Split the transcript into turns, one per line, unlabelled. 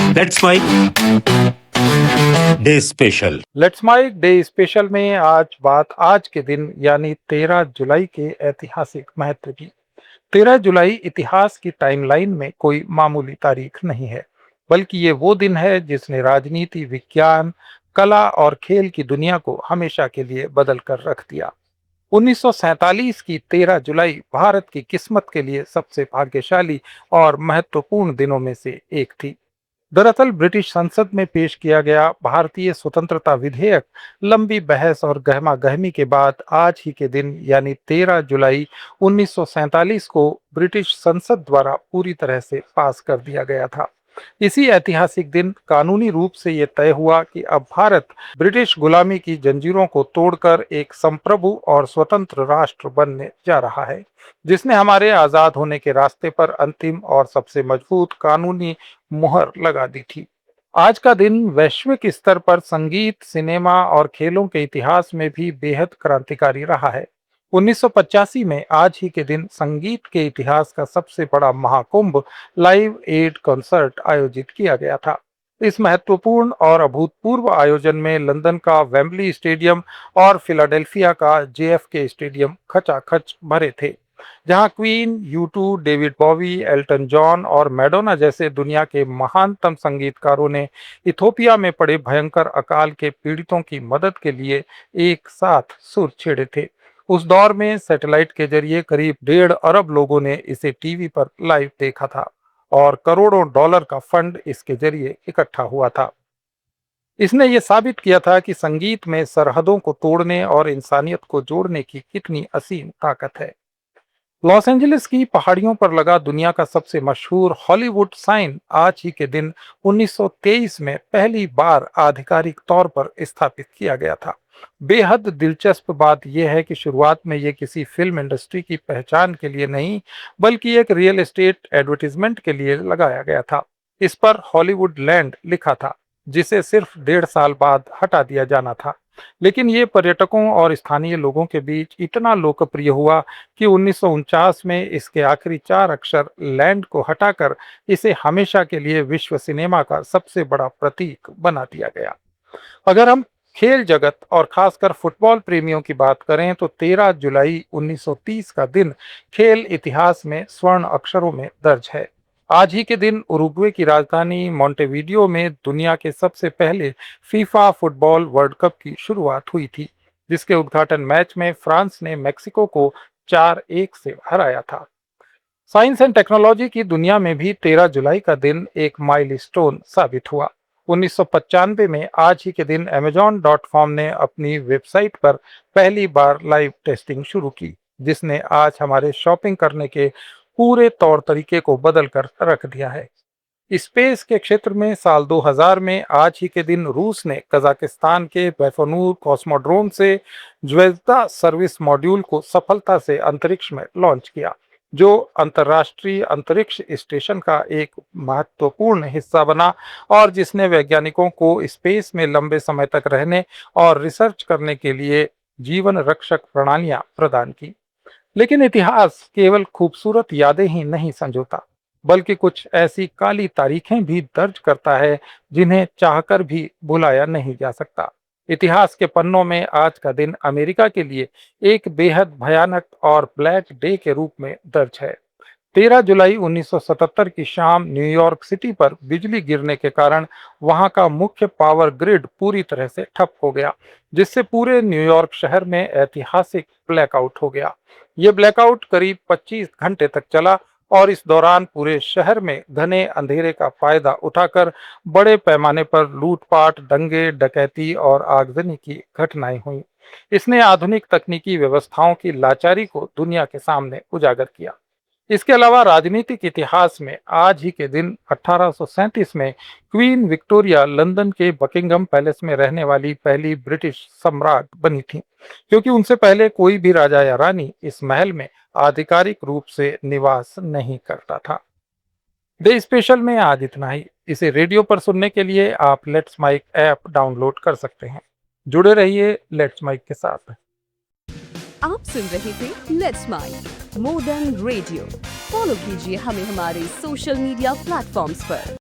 Let's mic day special.
Let's mic day special में आज बात आज के दिन यानी 13 जुलाई के ऐतिहासिक महत्व की। 13 जुलाई इतिहास की टाइमलाइन में कोई मामूली तारीख नहीं है, बल्कि ये वो दिन है जिसने राजनीति, विज्ञान, कला और खेल की दुनिया को हमेशा के लिए बदल कर रख दिया। 1947 की 13 जुलाई भारत की किस्मत के लिए सबसे भाग्यशाली और महत्वपूर्ण दिनों में से एक थी। दरअसल ब्रिटिश संसद में पेश किया गया भारतीय स्वतंत्रता विधेयक लंबी बहस और गहमा गहमी के बाद आज ही के दिन यानी 13 जुलाई 1947 को ब्रिटिश संसद द्वारा पूरी तरह से पास कर दिया गया था। इसी ऐतिहासिक दिन कानूनी रूप से ये तय हुआ कि अब भारत ब्रिटिश गुलामी की जंजीरों को तोड़कर एक संप्रभु और स्वतंत्र राष्ट्र बनने जा रहा है, जिसने हमारे आजाद होने के रास्ते पर अंतिम और सबसे मजबूत कानूनी मुहर लगा दी थी। आज का दिन वैश्विक स्तर पर संगीत, सिनेमा और खेलों के इतिहास में भी बेहद क्रांतिकारी रहा है। 1985 में आज ही के दिन संगीत के इतिहास का सबसे बड़ा महाकुंभ लाइव एड कॉन्सर्ट आयोजित किया गया था। इस महत्वपूर्ण और अभूतपूर्व आयोजन में लंदन का वेम्बली स्टेडियम और फिलाडेल्फिया का जेएफके स्टेडियम खचाखच भरे थे, जहां Queen, U2, David Bowie, Elton John और मैडोना जैसे दुनिया के महानतम संगीतकारों ने इथोपिया में पड़े भयंकर अकाल के पीड़ितों की मदद के लिए एक साथ सुर छेड़े थे। उस दौर में सैटेलाइट के जरिए करीब 1.5 अरब लोगों ने इसे टीवी पर लाइव देखा था और करोड़ों डॉलर का फंड इसके जरिए इकट्ठा हुआ था। इसने ये साबित किया था कि संगीत में सरहदों को तोड़ने और इंसानियत को जोड़ने की कितनी असीम ताकत है। लॉस एंजलिस की पहाड़ियों पर लगा दुनिया का सबसे मशहूर हॉलीवुड साइन आज ही के दिन 1923 में पहली बार आधिकारिक तौर पर स्थापित किया गया था। बेहद दिलचस्प बात यह है कि शुरुआत में यह किसी फिल्म इंडस्ट्री की पहचान के लिए नहीं, बल्कि एक रियल एस्टेट एडवर्टीजमेंट के लिए लगाया गया था। इस पर हॉलीवुड लैंड लिखा था, जिसे सिर्फ 1.5 साल बाद हटा दिया जाना था। लेकिन ये पर्यटकों और स्थानीय लोगों के बीच इतना लोकप्रिय हुआ कि 1949 में इसके आखिरी 4 अक्षर लैंड को हटाकर इसे हमेशा के लिए विश्व सिनेमा का सबसे बड़ा प्रतीक बना दिया गया। अगर हम खेल जगत और खासकर फुटबॉल प्रेमियों की बात करें तो 13 जुलाई 1930 का दिन खेल इतिहास में स्वर्ण अक्षरों में दर्ज है। आज ही के दिन उरुग्वे की राजधानी मोंटेवीडियो में दुनिया के सबसे पहले फीफा फुटबॉल वर्ल्ड कप की शुरुआत हुई थी, जिसके उद्घाटन मैच में फ्रांस ने मेक्सिको को 4-1 से हराया था। साइंस एंड टेक्नोलॉजी की दुनिया में भी 13 जुलाई का दिन एक माइलस्टोन साबित हुआ। 1995 में आज ही के दिन Amazon.com ने अपनी वेबसाइट पर पहली बार लाइव टेस्टिंग शुरू की, जिसने आज हमारे शॉपिंग करने के पूरे तौर तरीके को बदल कर रख दिया है। स्पेस के क्षेत्र में साल 2000 में आज ही के दिन रूस ने कजाकिस्तान के बैफनूर कॉस्मोड्रोम से ज्वेज़दा सर्विस मॉड्यूल को सफलता से अंतरिक्ष में लॉन्च किया, जो अंतर्राष्ट्रीय अंतरिक्ष स्टेशन का एक महत्वपूर्ण हिस्सा बना और जिसने वैज्ञानिकों को स्पेस में लंबे समय तक रहने और रिसर्च करने के लिए जीवन रक्षक प्रणालियां प्रदान की। लेकिन इतिहास केवल खूबसूरत यादें ही नहीं संजोता, बल्कि कुछ ऐसी काली तारीखें भी दर्ज करता है जिन्हें चाहकर भी भुलाया नहीं जा सकता। इतिहास के पन्नों में आज का दिन अमेरिका के लिए एक बेहद भयानक और ब्लैक डे के रूप में दर्ज है। 13 जुलाई 1977 की शाम न्यूयॉर्क सिटी पर बिजली गिरने के कारण वहां का मुख्य पावर ग्रिड पूरी तरह से ठप हो गया, जिससे पूरे न्यूयॉर्क शहर में ऐतिहासिक ब्लैकआउट हो गया। ये ब्लैकआउट करीब 25 घंटे तक चला और इस दौरान पूरे शहर में घने अंधेरे का फायदा उठाकर बड़े पैमाने पर लूटपाट, दंगे, डकैती और आगजनी की घटनाएं हुई। इसने आधुनिक तकनीकी व्यवस्थाओं की लाचारी को दुनिया के सामने उजागर किया। इसके अलावा राजनीतिक इतिहास में आज ही के दिन 1837 में क्वीन विक्टोरिया लंदन के बकिंगम पैलेस में रहने वाली पहली ब्रिटिश सम्राट बनी थी, क्योंकि उनसे पहले कोई भी राजा या रानी इस महल में आधिकारिक रूप से निवास नहीं करता था। डे स्पेशल में आज इतना ही। इसे रेडियो पर सुनने के लिए आप लेट्स माइक ऐप डाउनलोड कर सकते हैं। जुड़े रहिए लेट्स माइक के साथ।
आप सुन रहे थे let's mic more than radio. Follow कीजिए हमें हमारे सोशल मीडिया प्लेटफॉर्म्स पर।